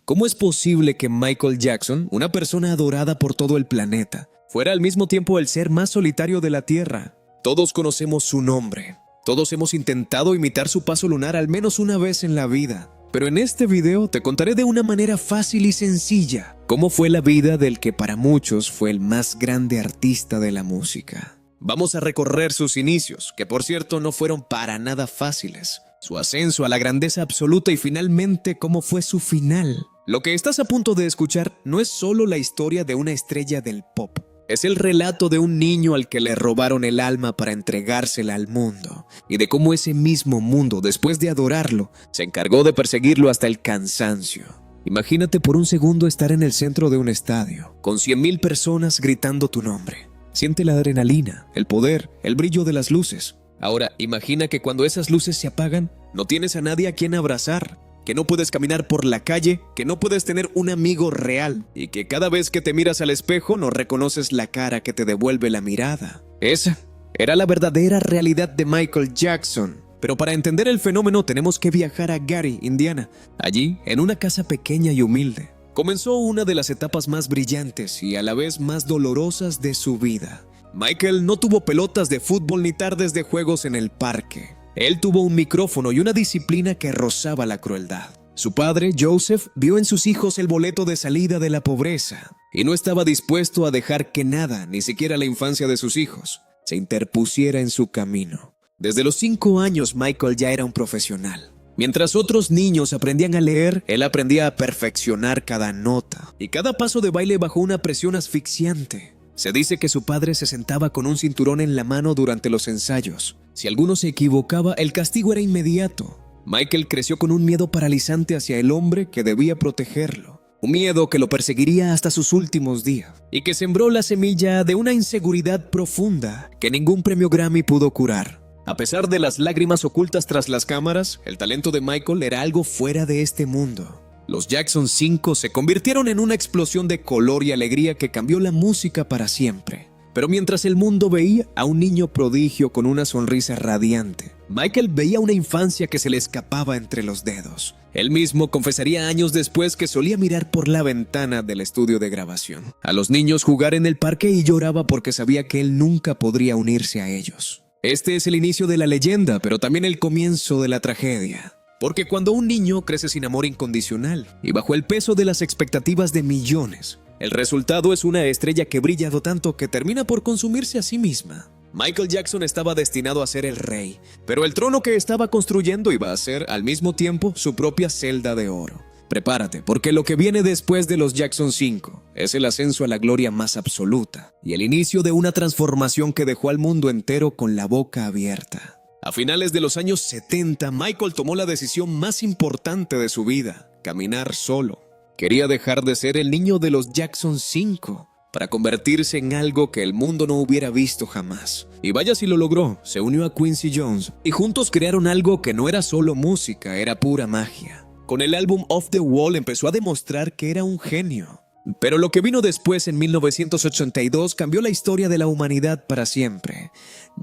¿Cómo es posible que Michael Jackson, una persona adorada por todo el planeta, fuera al mismo tiempo el ser más solitario de la Tierra? Todos conocemos su nombre. Todos hemos intentado imitar su paso lunar al menos una vez en la vida. Pero en este video te contaré de una manera fácil y sencilla cómo fue la vida del que para muchos fue el más grande artista de la música. Vamos a recorrer sus inicios, que por cierto no fueron para nada fáciles, su ascenso a la grandeza absoluta y finalmente cómo fue su final. Lo que estás a punto de escuchar no es solo la historia de una estrella del pop. Es el relato de un niño al que le robaron el alma para entregársela al mundo, y de cómo ese mismo mundo, después de adorarlo, se encargó de perseguirlo hasta el cansancio. Imagínate por un segundo estar en el centro de un estadio, con 100,000 personas gritando tu nombre. Siente la adrenalina, el poder, el brillo de las luces. Ahora, imagina que cuando esas luces se apagan, no tienes a nadie a quien abrazar, que no puedes caminar por la calle, que no puedes tener un amigo real y que cada vez que te miras al espejo no reconoces la cara que te devuelve la mirada. Esa era la verdadera realidad de Michael Jackson. Pero para entender el fenómeno tenemos que viajar a Gary, Indiana. Allí, en una casa pequeña y humilde, comenzó una de las etapas más brillantes y a la vez más dolorosas de su vida. Michael no tuvo pelotas de fútbol ni tardes de juegos en el parque. Él tuvo un micrófono y una disciplina que rozaba la crueldad. Su padre, Joseph, vio en sus hijos el boleto de salida de la pobreza y no estaba dispuesto a dejar que nada, ni siquiera la infancia de sus hijos, se interpusiera en su camino. Desde los 5 años, Michael ya era un profesional. Mientras otros niños aprendían a leer, él aprendía a perfeccionar cada nota y cada paso de baile bajo una presión asfixiante. Se dice que su padre se sentaba con un cinturón en la mano durante los ensayos. Si alguno se equivocaba, el castigo era inmediato. Michael creció con un miedo paralizante hacia el hombre que debía protegerlo. Un miedo que lo perseguiría hasta sus últimos días y que sembró la semilla de una inseguridad profunda que ningún premio Grammy pudo curar. A pesar de las lágrimas ocultas tras las cámaras, el talento de Michael era algo fuera de este mundo. Los Jackson 5 se convirtieron en una explosión de color y alegría que cambió la música para siempre. Pero mientras el mundo veía a un niño prodigio con una sonrisa radiante, Michael veía una infancia que se le escapaba entre los dedos. Él mismo confesaría años después que solía mirar por la ventana del estudio de grabación a los niños jugar en el parque y lloraba porque sabía que él nunca podría unirse a ellos. Este es el inicio de la leyenda, pero también el comienzo de la tragedia. Porque cuando un niño crece sin amor incondicional y bajo el peso de las expectativas de millones, el resultado es una estrella que brilla tanto que termina por consumirse a sí misma. Michael Jackson estaba destinado a ser el rey, pero el trono que estaba construyendo iba a ser al mismo tiempo su propia celda de oro. Prepárate, porque lo que viene después de los Jackson 5 es el ascenso a la gloria más absoluta y el inicio de una transformación que dejó al mundo entero con la boca abierta. A finales de los años 70, Michael tomó la decisión más importante de su vida: caminar solo. Quería dejar de ser el niño de los Jackson 5 para convertirse en algo que el mundo no hubiera visto jamás. Y vaya si lo logró, se unió a Quincy Jones y juntos crearon algo que no era solo música, era pura magia. Con el álbum Off the Wall empezó a demostrar que era un genio. Pero lo que vino después en 1982 cambió la historia de la humanidad para siempre.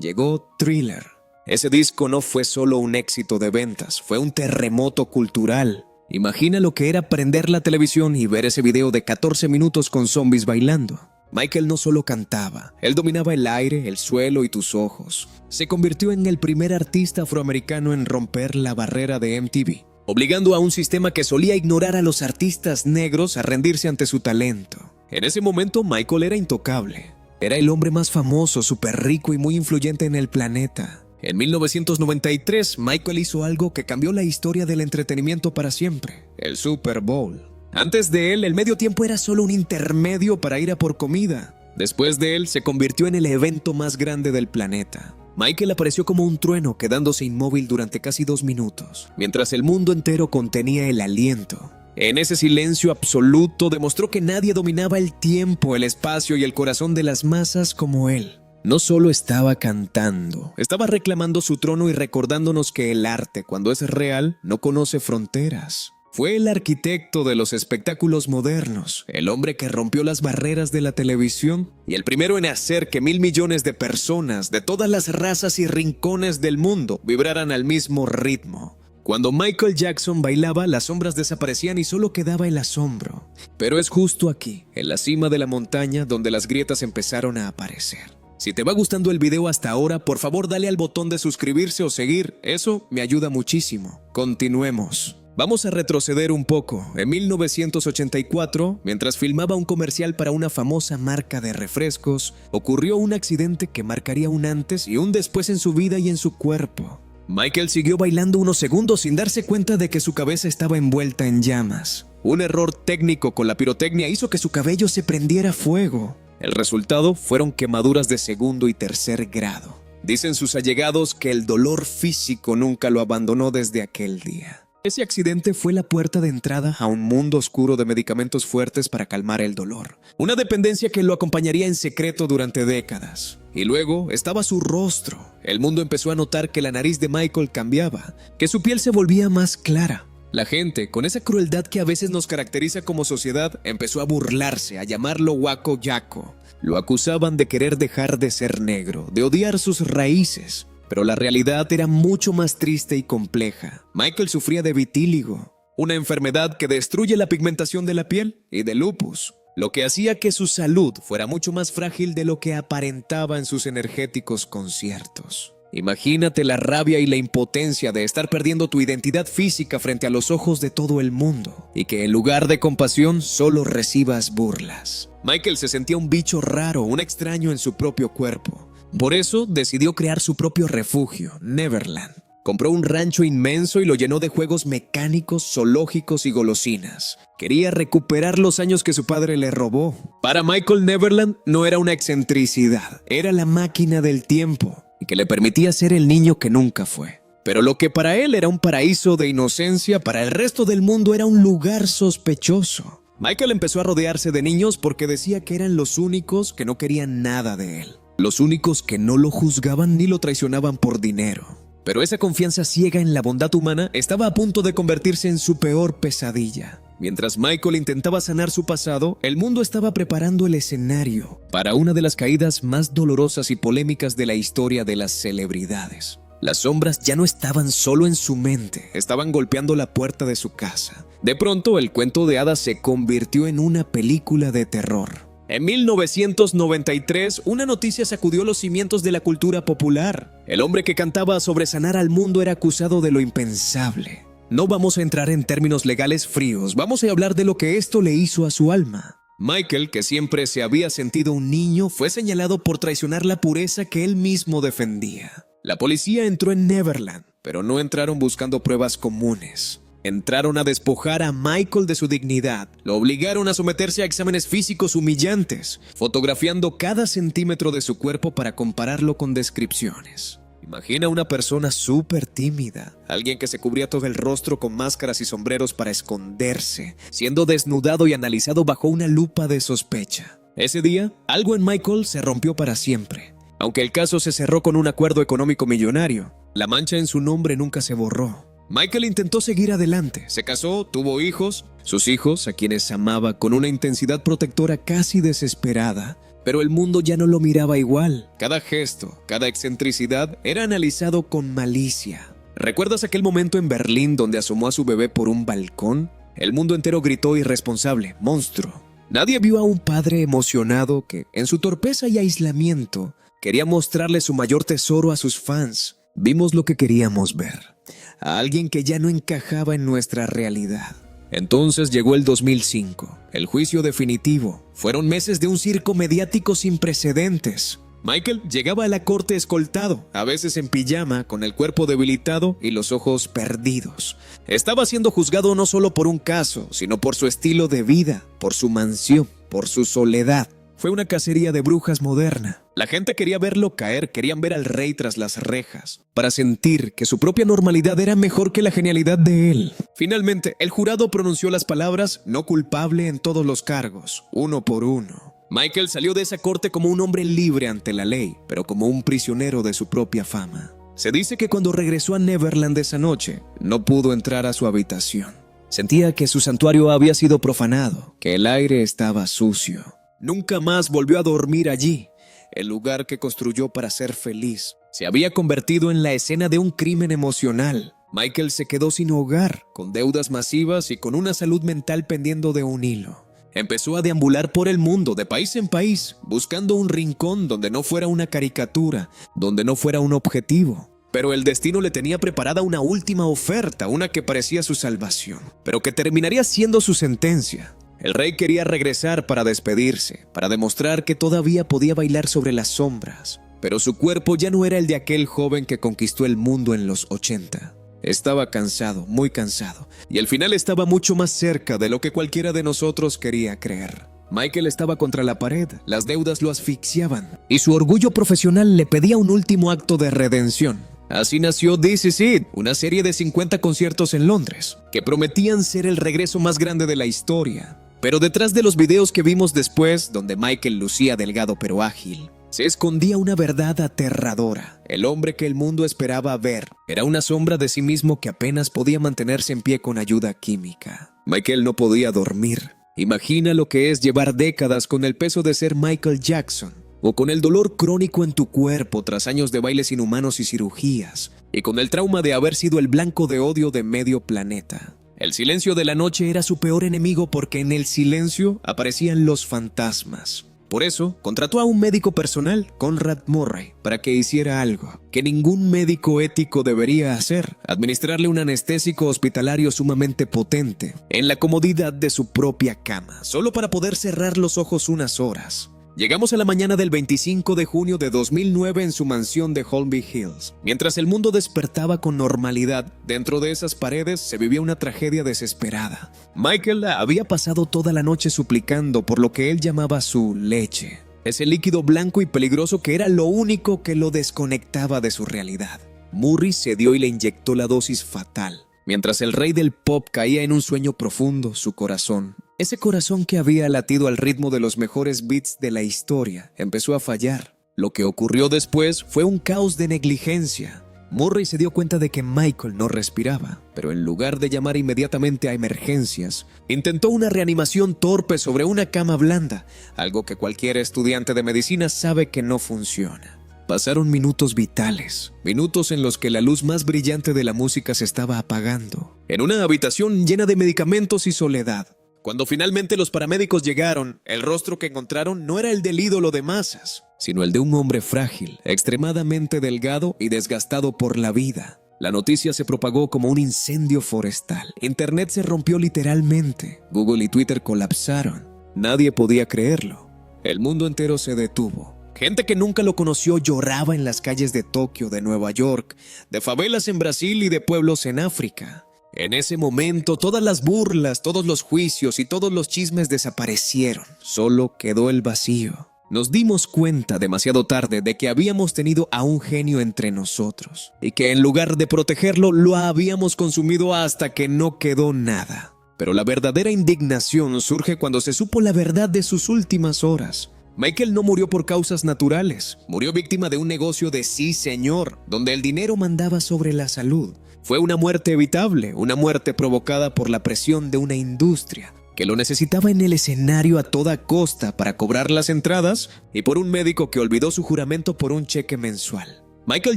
Llegó Thriller. Ese disco no fue solo un éxito de ventas, fue un terremoto cultural. Imagina lo que era prender la televisión y ver ese video de 14 minutos con zombies bailando. Michael no solo cantaba, él dominaba el aire, el suelo y tus ojos. Se convirtió en el primer artista afroamericano en romper la barrera de MTV, obligando a un sistema que solía ignorar a los artistas negros a rendirse ante su talento. En ese momento Michael era intocable. Era el hombre más famoso, súper rico y muy influyente en el planeta. En 1993, Michael hizo algo que cambió la historia del entretenimiento para siempre: el Super Bowl. Antes de él, el medio tiempo era solo un intermedio para ir a por comida. Después de él, se convirtió en el evento más grande del planeta. Michael apareció como un trueno, quedándose inmóvil durante casi 2 minutos, mientras el mundo entero contenía el aliento. En ese silencio absoluto demostró que nadie dominaba el tiempo, el espacio y el corazón de las masas como él. No solo estaba cantando, estaba reclamando su trono y recordándonos que el arte, cuando es real, no conoce fronteras. Fue el arquitecto de los espectáculos modernos, el hombre que rompió las barreras de la televisión y el primero en hacer que 1,000 millones de personas de todas las razas y rincones del mundo vibraran al mismo ritmo. Cuando Michael Jackson bailaba, las sombras desaparecían y solo quedaba el asombro. Pero es justo aquí, en la cima de la montaña, donde las grietas empezaron a aparecer. Si te va gustando el video hasta ahora, por favor dale al botón de suscribirse o seguir, eso me ayuda muchísimo. Continuemos. Vamos a retroceder un poco. En 1984, mientras filmaba un comercial para una famosa marca de refrescos, ocurrió un accidente que marcaría un antes y un después en su vida y en su cuerpo. Michael siguió bailando unos segundos sin darse cuenta de que su cabeza estaba envuelta en llamas. Un error técnico con la pirotecnia hizo que su cabello se prendiera fuego. El resultado fueron quemaduras de segundo y tercer grado. Dicen sus allegados que el dolor físico nunca lo abandonó desde aquel día. Ese accidente fue la puerta de entrada a un mundo oscuro de medicamentos fuertes para calmar el dolor. Una dependencia que lo acompañaría en secreto durante décadas. Y luego estaba su rostro. El mundo empezó a notar que la nariz de Michael cambiaba, que su piel se volvía más clara. La gente, con esa crueldad que a veces nos caracteriza como sociedad, empezó a burlarse, a llamarlo Waco Yaco. Lo acusaban de querer dejar de ser negro, de odiar sus raíces. Pero la realidad era mucho más triste y compleja. Michael sufría de vitíligo, una enfermedad que destruye la pigmentación de la piel, y de lupus, lo que hacía que su salud fuera mucho más frágil de lo que aparentaba en sus energéticos conciertos. Imagínate la rabia y la impotencia de estar perdiendo tu identidad física frente a los ojos de todo el mundo, y que en lugar de compasión solo recibas burlas. Michael se sentía un bicho raro, un extraño en su propio cuerpo. Por eso decidió crear su propio refugio, Neverland. Compró un rancho inmenso y lo llenó de juegos mecánicos, zoológicos y golosinas. Quería recuperar los años que su padre le robó. Para Michael, Neverland no era una excentricidad, era la máquina del tiempo, y que le permitía ser el niño que nunca fue. Pero lo que para él era un paraíso de inocencia, para el resto del mundo era un lugar sospechoso. Michael empezó a rodearse de niños porque decía que eran los únicos que no querían nada de él. Los únicos que no lo juzgaban ni lo traicionaban por dinero. Pero esa confianza ciega en la bondad humana estaba a punto de convertirse en su peor pesadilla. Mientras Michael intentaba sanar su pasado, el mundo estaba preparando el escenario para una de las caídas más dolorosas y polémicas de la historia de las celebridades. Las sombras ya no estaban solo en su mente, estaban golpeando la puerta de su casa. De pronto, el cuento de hadas se convirtió en una película de terror. En 1993, una noticia sacudió los cimientos de la cultura popular. El hombre que cantaba sobre sanar al mundo era acusado de lo impensable. No vamos a entrar en términos legales fríos, vamos a hablar de lo que esto le hizo a su alma. Michael, que siempre se había sentido un niño, fue señalado por traicionar la pureza que él mismo defendía. La policía entró en Neverland, pero no entraron buscando pruebas comunes. Entraron a despojar a Michael de su dignidad, lo obligaron a someterse a exámenes físicos humillantes, fotografiando cada centímetro de su cuerpo para compararlo con descripciones. Imagina una persona súper tímida, alguien que se cubría todo el rostro con máscaras y sombreros para esconderse, siendo desnudado y analizado bajo una lupa de sospecha. Ese día, algo en Michael se rompió para siempre. Aunque el caso se cerró con un acuerdo económico millonario, la mancha en su nombre nunca se borró. Michael intentó seguir adelante, se casó, tuvo hijos, sus hijos, a quienes amaba con una intensidad protectora casi desesperada, pero el mundo ya no lo miraba igual. Cada gesto, cada excentricidad era analizado con malicia. ¿Recuerdas aquel momento en Berlín donde asomó a su bebé por un balcón? El mundo entero gritó irresponsable, monstruo. Nadie vio a un padre emocionado que, en su torpeza y aislamiento, quería mostrarle su mayor tesoro a sus fans. Vimos lo que queríamos ver. A alguien que ya no encajaba en nuestra realidad. Entonces llegó el 2005, el juicio definitivo. Fueron meses de un circo mediático sin precedentes. Michael llegaba a la corte escoltado, a veces en pijama, con el cuerpo debilitado y los ojos perdidos. Estaba siendo juzgado no solo por un caso, sino por su estilo de vida, por su mansión, por su soledad. Fue una cacería de brujas moderna. La gente quería verlo caer, querían ver al rey tras las rejas, para sentir que su propia normalidad era mejor que la genialidad de él. Finalmente, el jurado pronunció las palabras no culpable en todos los cargos, uno por uno. Michael salió de esa corte como un hombre libre ante la ley, pero como un prisionero de su propia fama. Se dice que cuando regresó a Neverland esa noche, no pudo entrar a su habitación. Sentía que su santuario había sido profanado, que el aire estaba sucio. Nunca más volvió a dormir allí. El lugar que construyó para ser feliz se había convertido en la escena de un crimen emocional. Michael se quedó sin hogar, con deudas masivas y con una salud mental pendiendo de un hilo. Empezó a deambular por el mundo, de país en país, buscando un rincón donde no fuera una caricatura, donde no fuera un objetivo. Pero el destino le tenía preparada una última oferta, una que parecía su salvación, pero que terminaría siendo su sentencia. El rey quería regresar para despedirse, para demostrar que todavía podía bailar sobre las sombras. Pero su cuerpo ya no era el de aquel joven que conquistó el mundo en los 80. Estaba cansado, muy cansado, y el final estaba mucho más cerca de lo que cualquiera de nosotros quería creer. Michael estaba contra la pared, las deudas lo asfixiaban, y su orgullo profesional le pedía un último acto de redención. Así nació This Is It, una serie de 50 conciertos en Londres, que prometían ser el regreso más grande de la historia. Pero detrás de los videos que vimos después, donde Michael lucía delgado pero ágil, se escondía una verdad aterradora. El hombre que el mundo esperaba ver era una sombra de sí mismo que apenas podía mantenerse en pie con ayuda química. Michael no podía dormir. Imagina lo que es llevar décadas con el peso de ser Michael Jackson, o con el dolor crónico en tu cuerpo tras años de bailes inhumanos y cirugías, y con el trauma de haber sido el blanco de odio de medio planeta. El silencio de la noche era su peor enemigo porque en el silencio aparecían los fantasmas. Por eso, contrató a un médico personal, Conrad Murray, para que hiciera algo que ningún médico ético debería hacer: administrarle un anestésico hospitalario sumamente potente, en la comodidad de su propia cama, solo para poder cerrar los ojos unas horas. Llegamos a la mañana del 25 de junio de 2009 en su mansión de Holmby Hills. Mientras el mundo despertaba con normalidad, dentro de esas paredes se vivía una tragedia desesperada. Michael había pasado toda la noche suplicando por lo que él llamaba su leche, ese líquido blanco y peligroso que era lo único que lo desconectaba de su realidad. Murray cedió y le inyectó la dosis fatal. Mientras el rey del pop caía en un sueño profundo, su corazón, ese corazón que había latido al ritmo de los mejores beats de la historia, empezó a fallar. Lo que ocurrió después fue un caos de negligencia. Murray se dio cuenta de que Michael no respiraba, pero en lugar de llamar inmediatamente a emergencias, intentó una reanimación torpe sobre una cama blanda, algo que cualquier estudiante de medicina sabe que no funciona. Pasaron minutos vitales, minutos en los que la luz más brillante de la música se estaba apagando, en una habitación llena de medicamentos y soledad. Cuando finalmente los paramédicos llegaron, el rostro que encontraron no era el del ídolo de masas, sino el de un hombre frágil, extremadamente delgado y desgastado por la vida. La noticia se propagó como un incendio forestal. Internet se rompió literalmente. Google y Twitter colapsaron. Nadie podía creerlo. El mundo entero se detuvo. Gente que nunca lo conoció lloraba en las calles de Tokio, de Nueva York, de favelas en Brasil y de pueblos en África. En ese momento, todas las burlas, todos los juicios y todos los chismes desaparecieron. Solo quedó el vacío. Nos dimos cuenta demasiado tarde de que habíamos tenido a un genio entre nosotros y que en lugar de protegerlo, lo habíamos consumido hasta que no quedó nada. Pero la verdadera indignación surge cuando se supo la verdad de sus últimas horas. Michael no murió por causas naturales, murió víctima de un negocio de sí señor, donde el dinero mandaba sobre la salud. Fue una muerte evitable, una muerte provocada por la presión de una industria que lo necesitaba en el escenario a toda costa para cobrar las entradas y por un médico que olvidó su juramento por un cheque mensual. Michael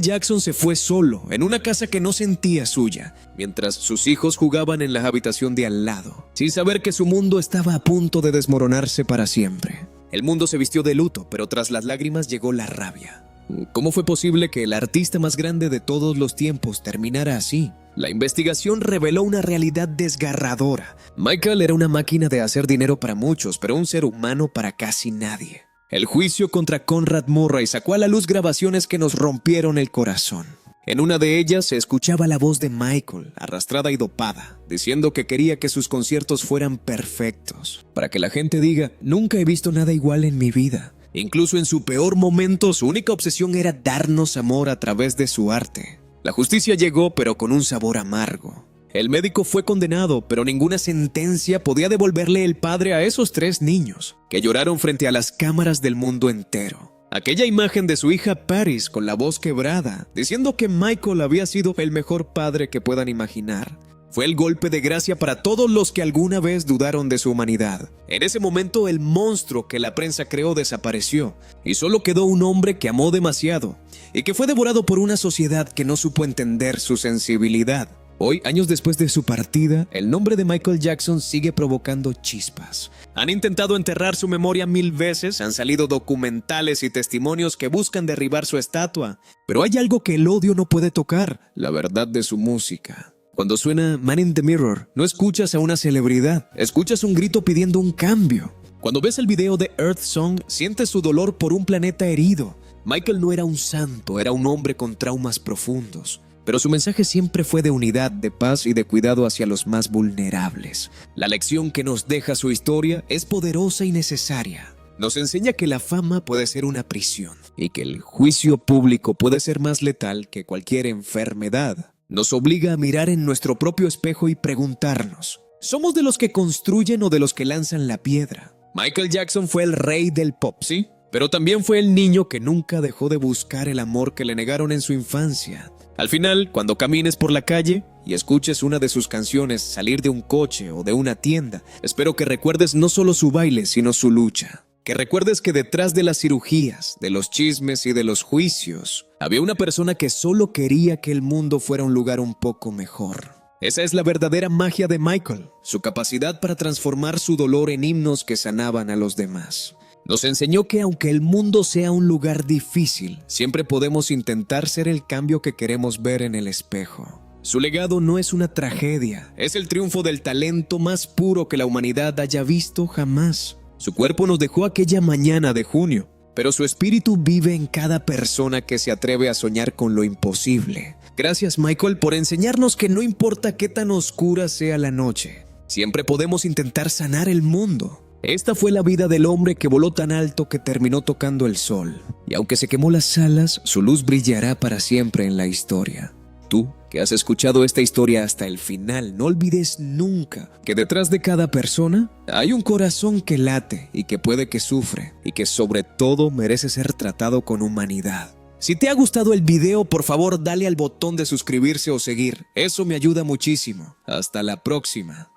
Jackson se fue solo, en una casa que no sentía suya, mientras sus hijos jugaban en la habitación de al lado, sin saber que su mundo estaba a punto de desmoronarse para siempre. El mundo se vistió de luto, pero tras las lágrimas llegó la rabia. ¿Cómo fue posible que el artista más grande de todos los tiempos terminara así? La investigación reveló una realidad desgarradora. Michael era una máquina de hacer dinero para muchos, pero un ser humano para casi nadie. El juicio contra Conrad Murray sacó a la luz grabaciones que nos rompieron el corazón. En una de ellas se escuchaba la voz de Michael, arrastrada y dopada, diciendo que quería que sus conciertos fueran perfectos, para que la gente diga: nunca he visto nada igual en mi vida. Incluso en su peor momento, su única obsesión era darnos amor a través de su arte. La justicia llegó, pero con un sabor amargo. El médico fue condenado, pero ninguna sentencia podía devolverle el padre a esos 3 niños, que lloraron frente a las cámaras del mundo entero. Aquella imagen de su hija Paris con la voz quebrada, diciendo que Michael había sido el mejor padre que puedan imaginar, fue el golpe de gracia para todos los que alguna vez dudaron de su humanidad. En ese momento, el monstruo que la prensa creó desapareció, y solo quedó un hombre que amó demasiado, y que fue devorado por una sociedad que no supo entender su sensibilidad. Hoy, años después de su partida, el nombre de Michael Jackson sigue provocando chispas. Han intentado enterrar su memoria 1000 veces, han salido documentales y testimonios que buscan derribar su estatua. Pero hay algo que el odio no puede tocar: la verdad de su música. Cuando suena Man in the Mirror, no escuchas a una celebridad, escuchas un grito pidiendo un cambio. Cuando ves el video de Earth Song, sientes su dolor por un planeta herido. Michael no era un santo, era un hombre con traumas profundos. Pero su mensaje siempre fue de unidad, de paz y de cuidado hacia los más vulnerables. La lección que nos deja su historia es poderosa y necesaria. Nos enseña que la fama puede ser una prisión y que el juicio público puede ser más letal que cualquier enfermedad. Nos obliga a mirar en nuestro propio espejo y preguntarnos: ¿somos de los que construyen o de los que lanzan la piedra? Michael Jackson fue el rey del pop, ¿sí? Pero también fue el niño que nunca dejó de buscar el amor que le negaron en su infancia. Al final, cuando camines por la calle y escuches una de sus canciones salir de un coche o de una tienda, espero que recuerdes no solo su baile, sino su lucha. Que recuerdes que detrás de las cirugías, de los chismes y de los juicios, había una persona que solo quería que el mundo fuera un lugar un poco mejor. Esa es la verdadera magia de Michael, su capacidad para transformar su dolor en himnos que sanaban a los demás. Nos enseñó que aunque el mundo sea un lugar difícil, siempre podemos intentar ser el cambio que queremos ver en el espejo. Su legado no es una tragedia, es el triunfo del talento más puro que la humanidad haya visto jamás. Su cuerpo nos dejó aquella mañana de junio, pero su espíritu vive en cada persona que se atreve a soñar con lo imposible. Gracias, Michael, por enseñarnos que no importa qué tan oscura sea la noche, siempre podemos intentar sanar el mundo. Esta fue la vida del hombre que voló tan alto que terminó tocando el sol. Y aunque se quemó las alas, su luz brillará para siempre en la historia. Tú, que has escuchado esta historia hasta el final, no olvides nunca que detrás de cada persona hay un corazón que late y que puede que sufre y que sobre todo merece ser tratado con humanidad. Si te ha gustado el video, por favor dale al botón de suscribirse o seguir. Eso me ayuda muchísimo. Hasta la próxima.